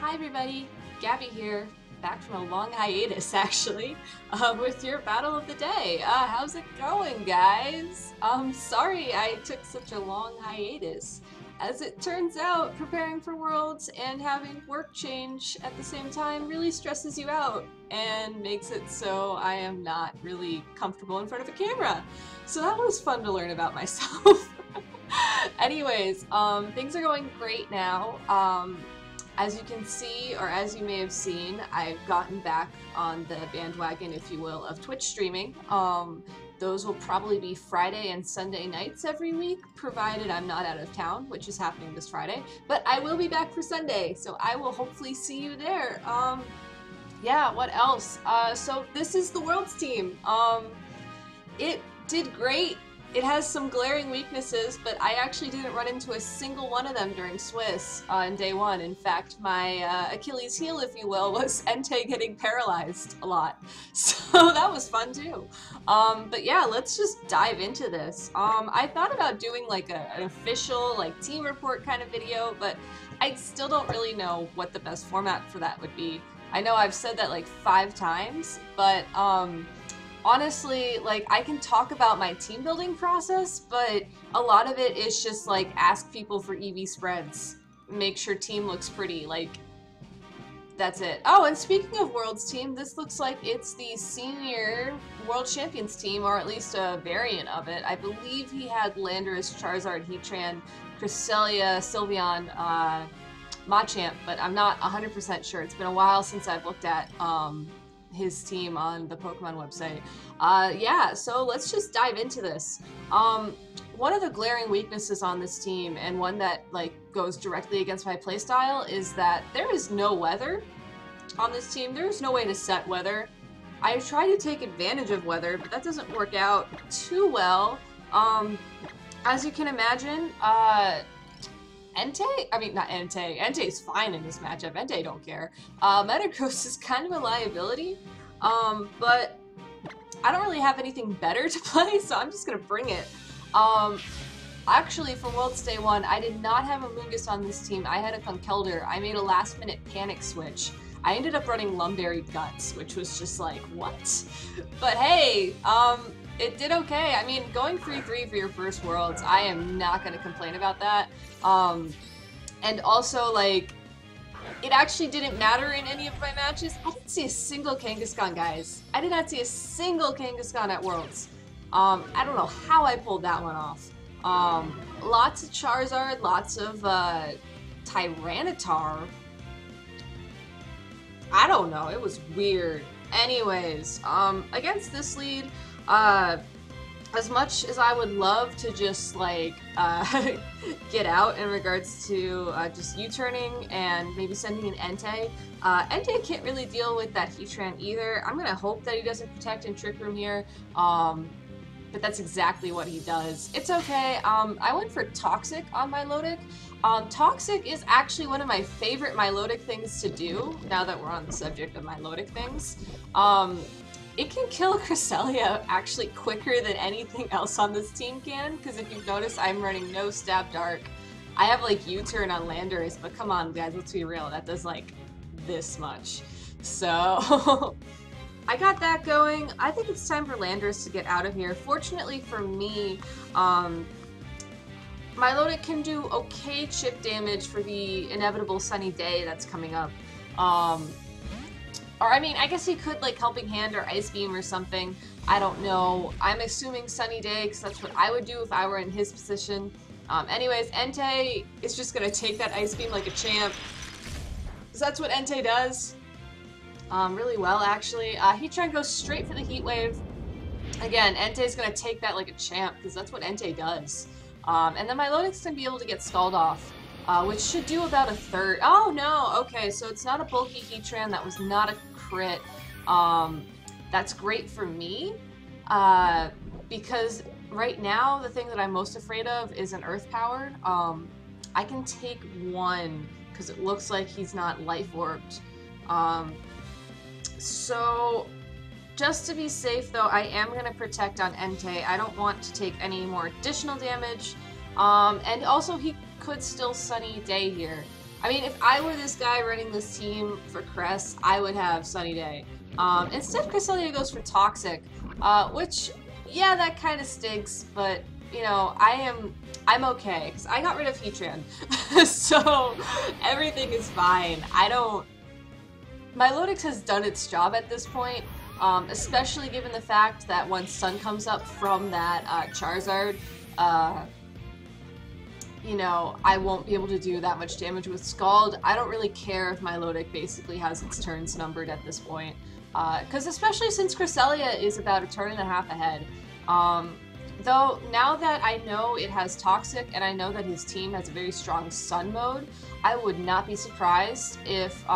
Hi everybody, Gabby here, back from a long hiatus actually, with your battle of the day. How's it going, guys? Sorry I took such a long hiatus. As it turns out, preparing for Worlds and having work change at the same time really stresses you out and makes it so I am not really comfortable in front of a camera. So that was fun to learn about myself. Anyways, things are going great now. As you can see, or as you may have seen, I've gotten back on the bandwagon, if you will, of Twitch streaming. Those will probably be Friday and Sunday nights every week, provided I'm not out of town, which is happening this Friday. But I will be back for Sunday, so I will hopefully see you there. Yeah, what else? So this is the Worlds team. It did great. It has some glaring weaknesses, but I actually didn't run into a single one of them during Swiss in day one. In fact, my Achilles heel, if you will, was Entei getting paralyzed a lot. So that was fun too. But yeah, let's just dive into this. I thought about doing like an official like team report kind of video, but I still don't really know what the best format for that would be. I know I've said that like 5 times, but honestly, like, I can talk about my team building process, but a lot of it is just like ask people for EV spreads, make sure team looks pretty, like, that's it. Oh, and speaking of Worlds team, this looks like it's the senior World Champions team, or at least a variant of it. I believe he had Landorus, Charizard, Heatran, Cresselia, Sylveon, Machamp, but I'm not 100% sure. It's been a while since I've looked at his team on the Pokemon website. Yeah, so let's just dive into this. One of the glaring weaknesses on this team, and one that like goes directly against my playstyle, is that there is no weather on this team. There's no way to set weather. I try to take advantage of weather, but that doesn't work out too well. As you can imagine, Entei? I mean, not Entei. Entei's fine in this matchup. Entei don't care. Metagross is kind of a liability, but I don't really have anything better to play, so I'm just gonna bring it. Actually, for Worlds Day 1, I did not have a Mungus on this team. I had a Conkeldurr. I made a last-minute panic switch. I ended up running Lumberry Guts, which was just like, what? But hey, it did okay. I mean, going 3-3 for your first Worlds, I am not going to complain about that. And also, like, it actually didn't matter in any of my matches. I didn't see a single Kangaskhan, guys. I did not see a single Kangaskhan at Worlds. I don't know how I pulled that one off. Lots of Charizard, lots of Tyranitar. I don't know, it was weird. Anyways, against this lead, as much as I would love to just like get out in regards to just U-turning and maybe sending an Entei, Entei can't really deal with that Heatran either. I'm gonna hope that he doesn't protect in Trick Room here, but that's exactly what he does. It's okay. I went for Toxic on Milotic. Toxic is actually one of my favorite Milotic things to do, now that we're on the subject of Milotic things. It can kill Cresselia actually quicker than anything else on this team can, because if you've noticed, I'm running no Stab Dark. I have like U-turn on Landorus, but come on guys, let's be real, that does like this much. So I got that going. I think it's time for Landorus to get out of here. Fortunately for me, Milotic can do okay chip damage for the inevitable sunny day that's coming up. Or, I mean, I guess he could, like, Helping Hand or Ice Beam or something. I don't know. I'm assuming Sunny Day, because that's what I would do if I were in his position. Anyways, Entei is just going to take that Ice Beam like a champ. Because that's what Entei does. Really well, actually. Heatran goes straight for the Heat Wave. Again, Entei's going to take that like a champ, because that's what Entei does. And then Milotic's going to be able to get Scald off. Which should do about a third. Oh no, okay, so it's not a bulky Heatran, that was not a crit. That's great for me, because right now the thing that I'm most afraid of is an Earth Powered. I can take one, because it looks like he's not Life Orbed. So, just to be safe though, I am going to protect on Entei. I don't want to take any more additional damage. And also he could still Sunny Day here. I mean, if I were this guy running this team for Cress, I would have Sunny Day. Instead, Cresselia goes for Toxic, which, yeah, that kind of stinks, but, you know, I'm okay, because I got rid of Heatran, so everything is fine. Milotic has done its job at this point, especially given the fact that once Sun comes up from that Charizard, you know, I won't be able to do that much damage with Scald. I don't really care if Milotic basically has its turns numbered at this point, because especially since Cresselia is about a turn and a half ahead. Though, now that I know it has Toxic and I know that his team has a very strong Sun mode, I would not be surprised if,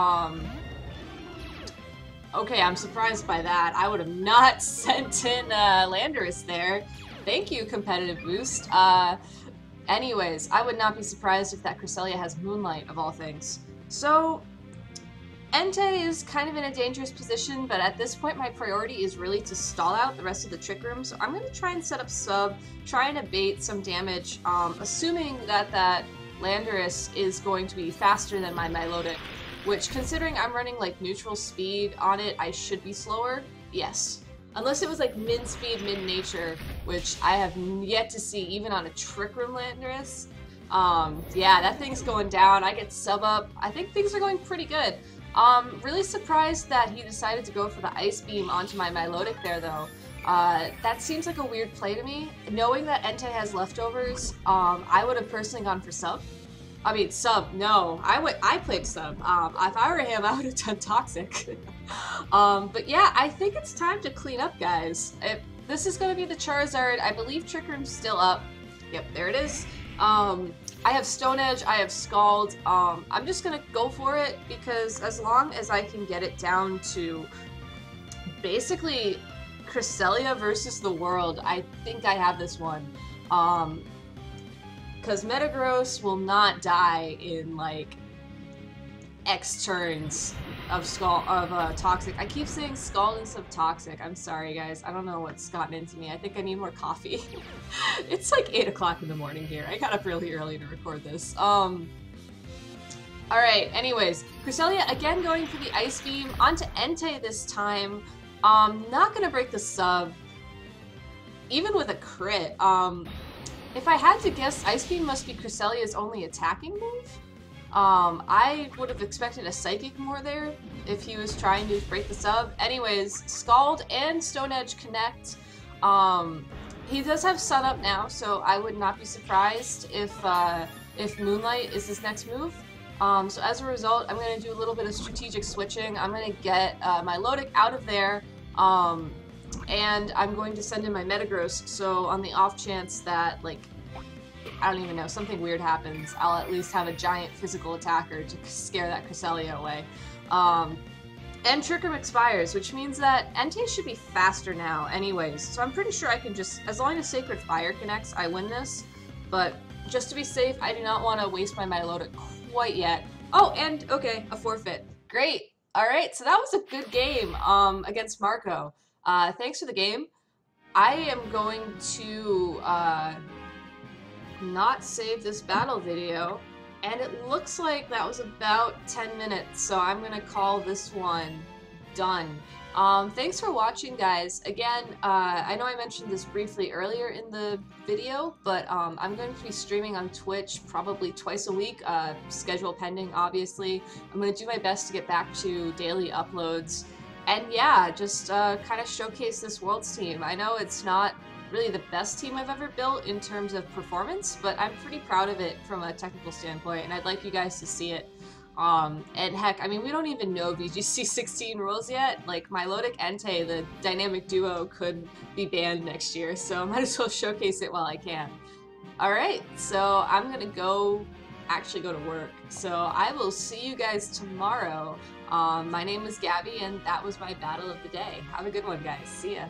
okay, I'm surprised by that. I would have not sent in Landorus there. Thank you, Competitive Boost. Anyways, I would not be surprised if that Cresselia has Moonlight, of all things. So, Entei is kind of in a dangerous position, but at this point my priority is really to stall out the rest of the Trick Room, so I'm going to try and set up sub, try and abate some damage, assuming that that Landorus is going to be faster than my Milotic, which, considering I'm running like neutral speed on it, I should be slower. Yes. Unless it was like min-speed, min-nature, which I have yet to see even on a Trick Room Landorus. Yeah, that thing's going down. I get sub up. I think things are going pretty good. Really surprised that he decided to go for the Ice Beam onto my Milotic there, though. That seems like a weird play to me. Knowing that Entei has leftovers, I would have personally gone for sub. I mean, sub, no. I played sub. If I were him, I would have done Toxic. But yeah, I think it's time to clean up, guys. This is going to be the Charizard. I believe Trick Room's still up. Yep, there it is. I have Stone Edge, I have Scald. I'm just going to go for it because as long as I can get it down to basically Cresselia versus the world, I think I have this one. Because Metagross will not die in, like, X turns of Toxic. I keep saying Scald instead of Toxic. I'm sorry, guys. I don't know what's gotten into me. I think I need more coffee. It's like 8 o'clock in the morning here. I got up really early to record this. Alright, anyways. Cresselia again going for the Ice Beam. Onto Entei this time. Not gonna break the sub. Even with a crit. If I had to guess, Ice Beam must be Cresselia's only attacking move. I would have expected a Psychic more there if he was trying to break the sub. Anyways, Scald and Stone Edge connect. He does have Sun up now, so I would not be surprised if Moonlight is his next move. So as a result, I'm going to do a little bit of strategic switching. I'm going to get my Milotic out of there, and I'm going to send in my Metagross, so on the off chance that, like, I don't even know, something weird happens, I'll at least have a giant physical attacker to scare that Cresselia away. And Trick Room expires, which means that Entei should be faster now anyways, so I'm pretty sure I can just, as long as Sacred Fire connects, I win this. But just to be safe, I do not want to waste my Milotic quite yet. Oh, and, okay, a forfeit. Great! Alright, so that was a good game against Marco. Thanks for the game. I am going to not save this battle video, and it looks like that was about 10 minutes, so I'm gonna call this one done. Thanks for watching, guys. Again, I know I mentioned this briefly earlier in the video, but I'm going to be streaming on Twitch probably twice a week, schedule pending, obviously. I'm going to do my best to get back to daily uploads, and yeah, just kind of showcase this Worlds team. I know it's not really the best team I've ever built in terms of performance, but I'm pretty proud of it from a technical standpoint, and I'd like you guys to see it. And heck, I mean, we don't even know VGC 16 rules yet. Like, Milotic Entei, the dynamic duo, could be banned next year, so I might as well showcase it while I can. Alright, so I'm gonna actually go to work. So I will see you guys tomorrow. My name is Gabby, and that was my battle of the day. Have a good one, guys. See ya.